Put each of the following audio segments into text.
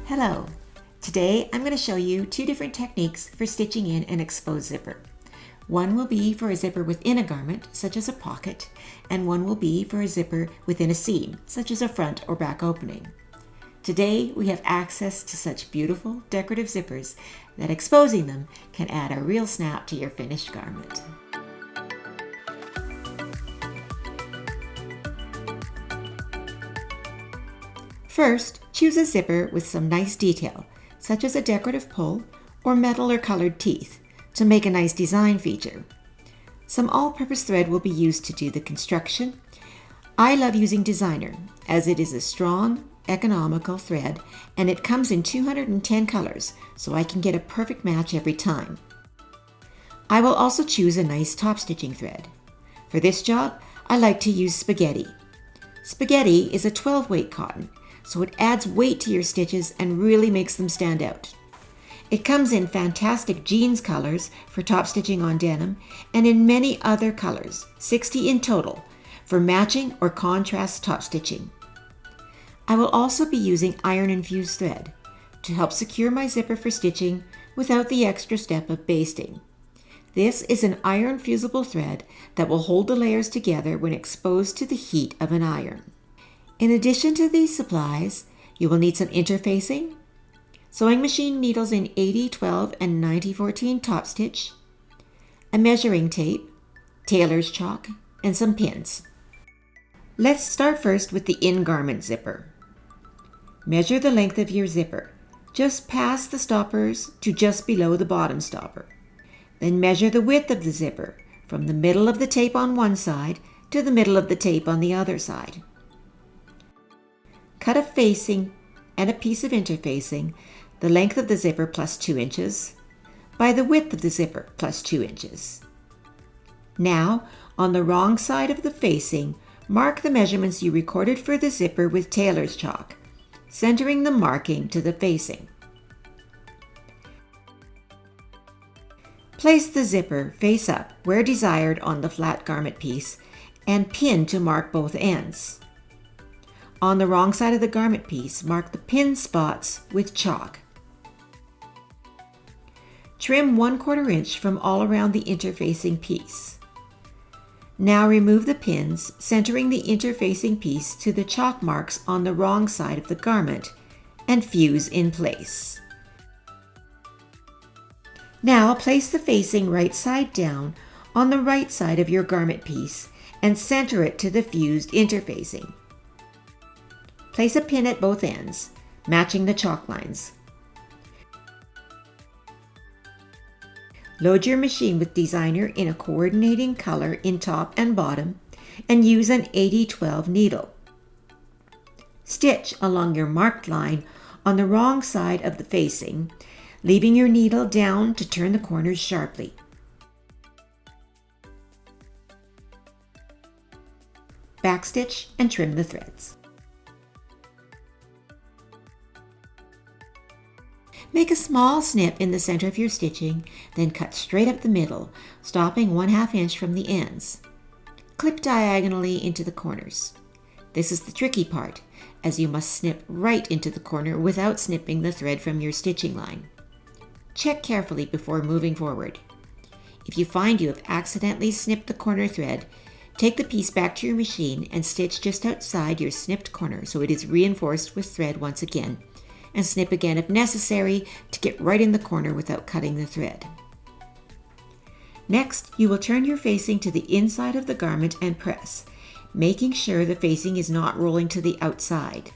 Hello! Today I'm going to show you two different techniques for stitching in an exposed zipper. One will be for a zipper within a garment, such as a pocket, and one will be for a zipper within a seam, such as a front or back opening. Today we have access to such beautiful decorative zippers that exposing them can add a real snap to your finished garment. First, choose a zipper with some nice detail, such as a decorative pull or metal or colored teeth, to make a nice design feature. Some all-purpose thread will be used to do the construction. I love using designer, as it is a strong, economical thread, and it comes in 210 colors, so I can get a perfect match every time. I will also choose a nice top stitching thread. For this job, I like to use spaghetti. Spaghetti is a 12-weight cotton, so it adds weight to your stitches and really makes them stand out. It comes in fantastic jeans colors for top stitching on denim and in many other colors, 60 in total, for matching or contrast top stitching. I will also be using iron infused thread to help secure my zipper for stitching without the extra step of basting. This is an iron fusible thread that will hold the layers together when exposed to the heat of an iron. In addition to these supplies, you will need some interfacing, sewing machine needles in 80-12 and 90-14 top stitch, a measuring tape, tailor's chalk, and some pins. Let's start first with the in-garment zipper. Measure the length of your zipper, just past the stoppers to just below the bottom stopper. Then measure the width of the zipper from the middle of the tape on one side to the middle of the tape on the other side. Cut a facing and a piece of interfacing, the length of the zipper plus 2 inches, by the width of the zipper plus 2 inches. Now, on the wrong side of the facing, mark the measurements you recorded for the zipper with tailor's chalk, centering the marking to the facing. Place the zipper face up where desired on the flat garment piece and pin to mark both ends. On the wrong side of the garment piece, mark the pin spots with chalk. Trim 1/4 inch from all around the interfacing piece. Now remove the pins, centering the interfacing piece to the chalk marks on the wrong side of the garment, and fuse in place. Now place the facing right side down on the right side of your garment piece and center it to the fused interfacing. Place a pin at both ends, matching the chalk lines. Load your machine with designer in a coordinating color in top and bottom, and use an 80-12 needle. Stitch along your marked line on the wrong side of the facing, leaving your needle down to turn the corners sharply. Backstitch and trim the threads. Make a small snip in the center of your stitching, then cut straight up the middle, stopping 1/2 inch from the ends. Clip diagonally into the corners. This is the tricky part, as you must snip right into the corner without snipping the thread from your stitching line. Check carefully before moving forward. If you find you have accidentally snipped the corner thread, take the piece back to your machine and stitch just outside your snipped corner so it is reinforced with thread once again, and snip again if necessary to get right in the corner without cutting the thread. Next, you will turn your facing to the inside of the garment and press, making sure the facing is not rolling to the outside.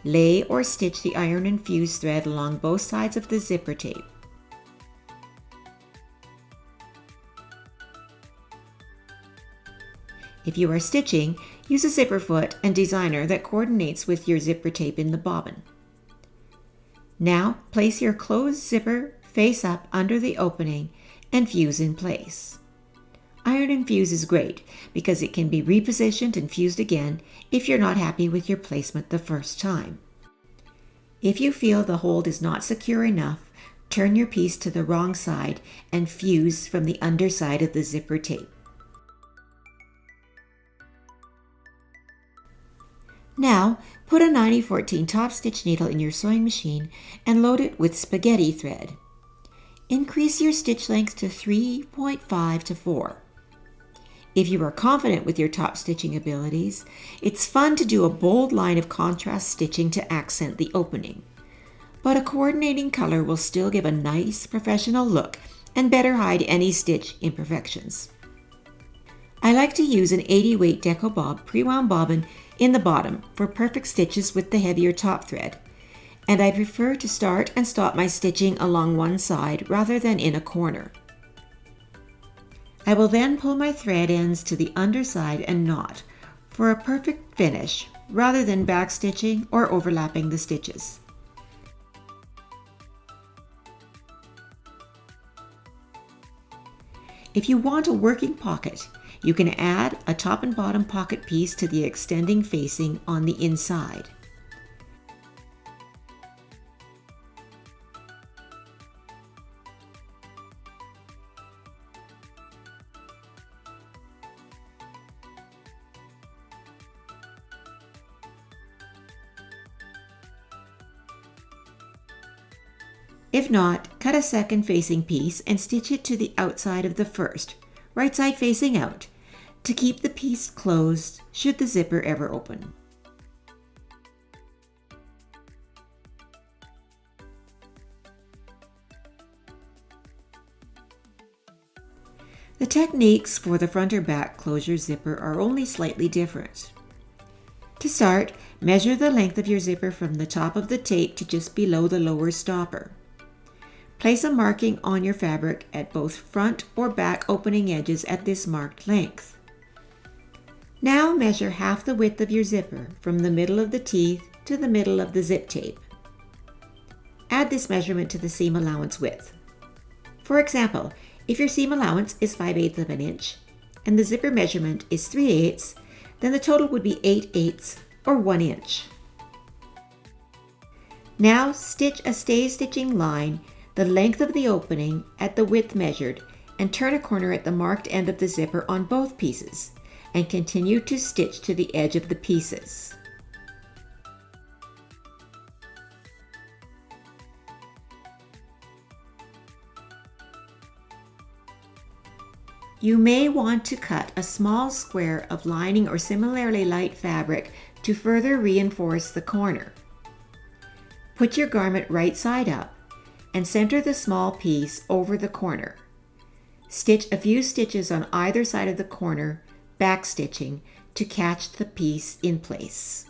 Lay or stitch the iron infused thread along both sides of the zipper tape. If you are stitching, use a zipper foot and designer that coordinates with your zipper tape in the bobbin. Now, place your closed zipper face up under the opening and fuse in place. Iron and fuse is great because it can be repositioned and fused again if you're not happy with your placement the first time. If you feel the hold is not secure enough, Turn your piece to the wrong side and fuse from the underside of the zipper tape. Now, put a 90-14 top stitch needle in your sewing machine and load it with spaghetti thread. Increase your stitch length to 3.5 to 4. If you are confident with your top stitching abilities, it's fun to do a bold line of contrast stitching to accent the opening. But a coordinating color will still give a nice professional look and better hide any stitch imperfections. I like to use an 80 weight Deco Bob pre-wound bobbin in the bottom for perfect stitches with the heavier top thread, and I prefer to start and stop my stitching along one side rather than in a corner. I will then pull my thread ends to the underside and knot for a perfect finish rather than back stitching or overlapping the stitches. If you want a working pocket, you can add a top and bottom pocket piece to the extending facing on the inside. If not, cut a second facing piece and stitch it to the outside of the first, right side facing out, to keep the piece closed should the zipper ever open. The techniques for the front or back closure zipper are only slightly different. To start, measure the length of your zipper from the top of the tape to just below the lower stopper. Place a marking on your fabric at both front or back opening edges at this marked length. Now measure half the width of your zipper from the middle of the teeth to the middle of the zip tape. Add this measurement to the seam allowance width. For example, if your seam allowance is 5/8 of an inch and the zipper measurement is 3/8, then the total would be 8/8 or 1 inch. Now stitch a stay stitching line the length of the opening at the width measured and turn a corner at the marked end of the zipper on both pieces and continue to stitch to the edge of the pieces. You may want to cut a small square of lining or similarly light fabric to further reinforce the corner. Put your garment right side up and center the small piece over the corner. Stitch a few stitches on either side of the corner, back stitching, to catch the piece in place.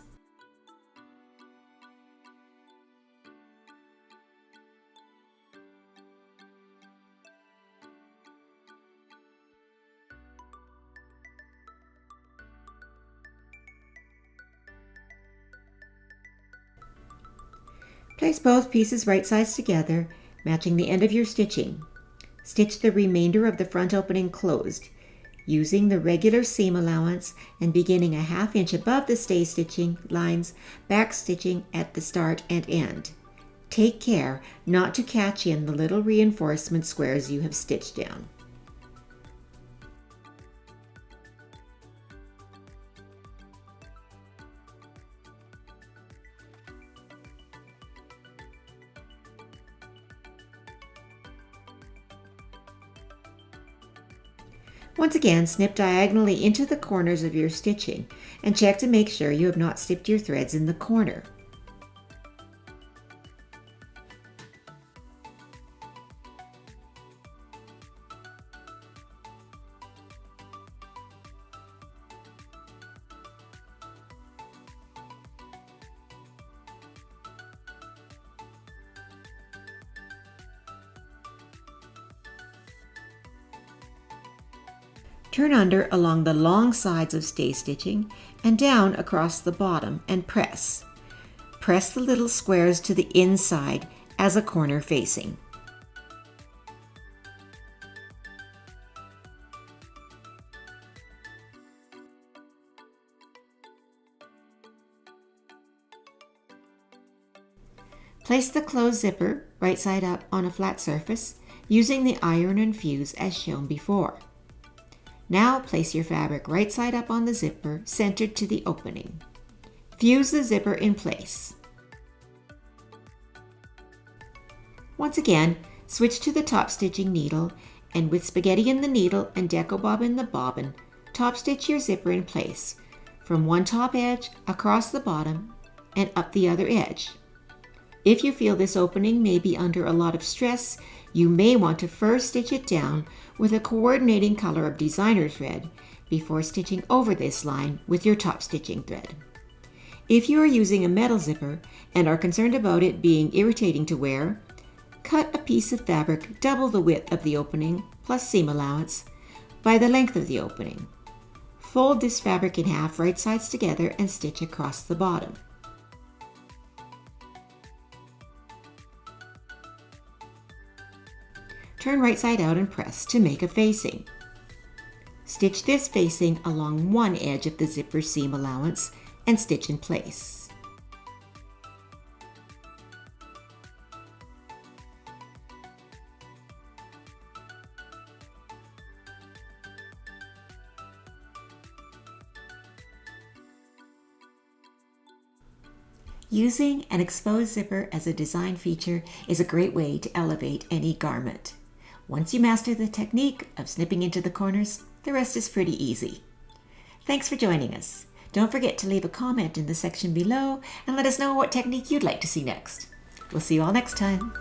Place both pieces right sides together, matching the end of your stitching. Stitch the remainder of the front opening closed, using the regular seam allowance and beginning a 1/2 inch above the stay stitching lines, back stitching at the start and end. Take care not to catch in the little reinforcement squares you have stitched down. Once again, snip diagonally into the corners of your stitching and check to make sure you have not slipped your threads in the corner. Turn under along the long sides of stay stitching and down across the bottom and press. Press the little squares to the inside as a corner facing. Place the closed zipper right side up on a flat surface using the iron and fuse as shown before. Now place your fabric right side up on the zipper centered to the opening. Fuse the zipper in place. Once again, switch to the top stitching needle and with spaghetti in the needle and deco bob in the bobbin, top stitch your zipper in place from one top edge across the bottom and up the other edge. If you feel this opening may be under a lot of stress, you may want to first stitch it down with a coordinating color of designer thread before stitching over this line with your top stitching thread. If you are using a metal zipper and are concerned about it being irritating to wear, cut a piece of fabric double the width of the opening plus seam allowance by the length of the opening. Fold this fabric in half right sides together and stitch across the bottom. Turn right side out and press to make a facing. Stitch this facing along one edge of the zipper seam allowance and stitch in place. Using an exposed zipper as a design feature is a great way to elevate any garment. Once you master the technique of snipping into the corners, the rest is pretty easy. Thanks for joining us. Don't forget to leave a comment in the section below and let us know what technique you'd like to see next. We'll see you all next time.